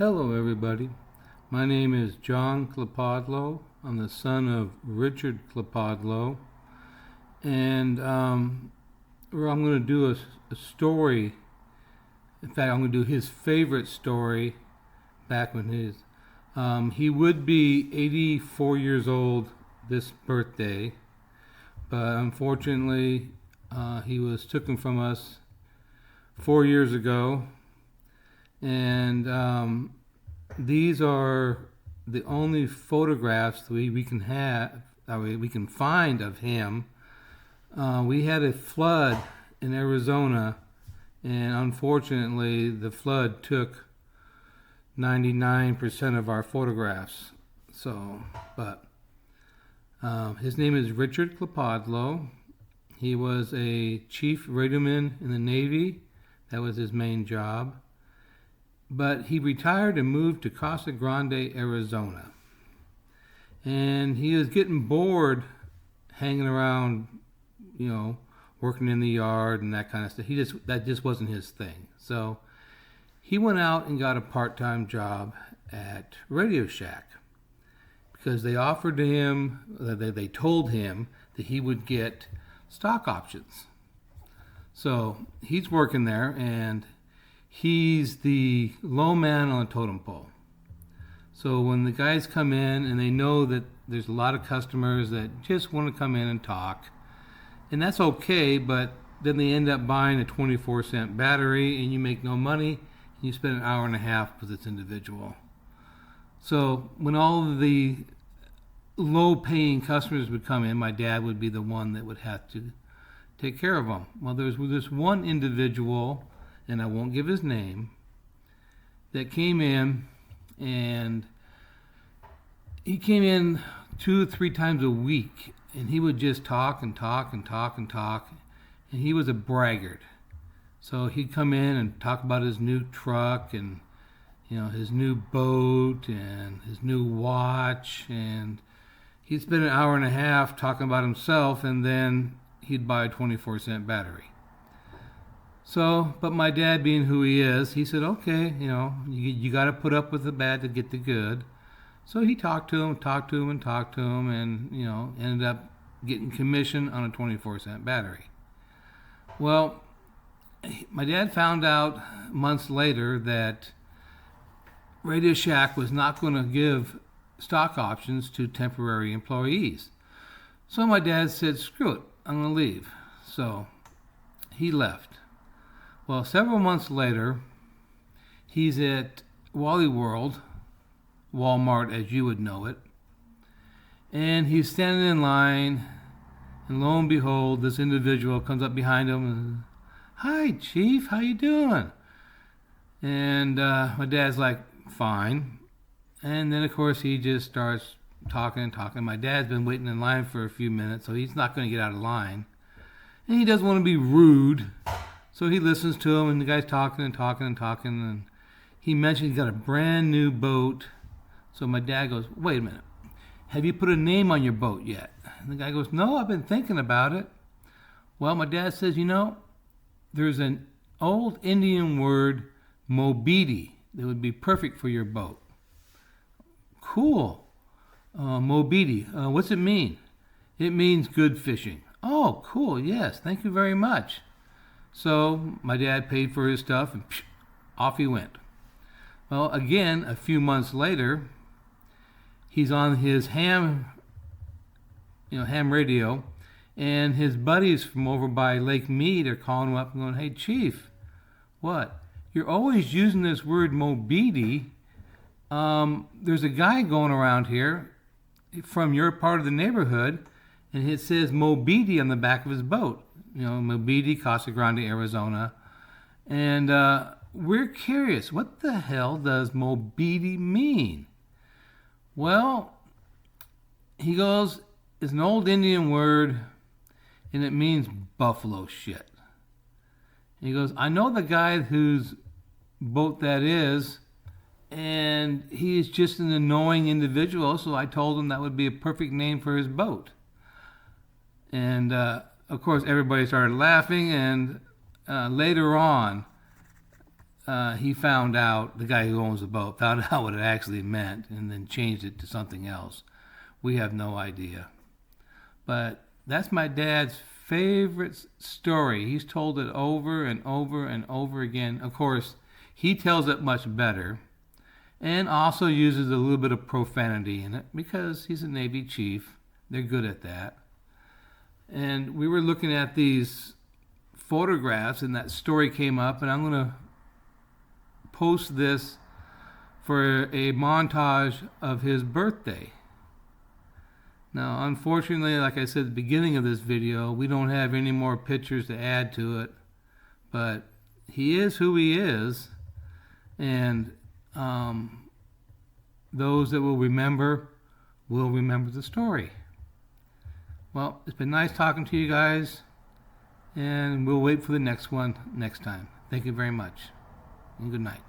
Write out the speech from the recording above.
Hello, everybody. My name is John Klopodlo. I'm the son of Richard Klopodlo, and I'm going to do a story. In fact, I'm going to do his favorite story. Back when he would be 84 years old this birthday, but unfortunately, he was taken from us 4 years ago. And these are the only photographs we can have, we can find of him. We had a flood in Arizona, and unfortunately, the flood took 99% of our photographs. But his name is Richard Klopodlo. He was a chief radioman in the Navy. That was his main job. But he retired and moved to Casa Grande, Arizona. And he was getting bored hanging around, working in the yard and that kind of stuff. That just wasn't his thing. So he went out and got a part-time job at Radio Shack because they offered to him, they told him that he would get stock options. So he's working there, and he's the low man on the totem pole. So when the guys come in and they know that there's a lot of customers that just want to come in and talk, and that's okay, but then they end up buying a 24-cent battery and you make no money, and you spend an hour and a half with this individual. So when all of the low-paying customers would come in, my dad would be the one that would have to take care of them. Well, there's this one individual, and I won't give his name, that came in, and he came in 2 or 3 times a week, and he would just talk and talk and talk and talk, and he was a braggart. So he'd come in and talk about his new truck and his new boat and his new watch, and he'd spend an hour and a half talking about himself, and then he'd buy a 24-cent battery. So, but my dad, being who he is, he said, okay, you got to put up with the bad to get the good. So he talked to him, and ended up getting commission on a 24-cent battery. Well, my dad found out months later that Radio Shack was not going to give stock options to temporary employees. So my dad said, screw it, I'm going to leave. So he left. Well, several months later, he's at Wally World, Walmart as you would know it, and he's standing in line, and lo and behold, this individual comes up behind him and, hi, Chief, how you doing? And my dad's like, fine. And then, of course, he just starts talking and talking. My dad's been waiting in line for a few minutes, so he's not going to get out of line. And he doesn't want to be rude, so he listens to him, and the guy's talking and talking and talking, and he mentioned he's got a brand new boat. So my dad goes, wait a minute, have you put a name on your boat yet? And the guy goes, no, I've been thinking about it. Well, my dad says, there's an old Indian word, mobidi, that would be perfect for your boat. Cool. Mobidi. What's it mean? It means good fishing. Oh, cool. Yes. Thank you very much. So my dad paid for his stuff, and off he went. Well, again, a few months later, he's on his ham radio, and his buddies from over by Lake Mead are calling him up and going, hey, Chief, what? You're always using this word mobidi. There's a guy going around here from your part of the neighborhood, and it says mobidi on the back of his boat. Mobidi, Casa Grande, Arizona. And we're curious, what the hell does mobidi mean? Well, he goes, it's an old Indian word, and it means buffalo shit. And he goes, I know the guy whose boat that is, and he's just an annoying individual, so I told him that would be a perfect name for his boat. And of course, everybody started laughing, and later on, he found out, the guy who owns the boat, found out what it actually meant and then changed it to something else. We have no idea. But that's my dad's favorite story. He's told it over and over and over again. Of course, he tells it much better and also uses a little bit of profanity in it because he's a Navy chief. They're good at that. And we were looking at these photographs and that story came up, and I'm going to post this for a montage of his birthday. Now, unfortunately, like I said at the beginning of this video, we don't have any more pictures to add to it, but he is who he is, and those that will remember the story. Well, it's been nice talking to you guys, and we'll wait for the next one next time. Thank you very much, and good night.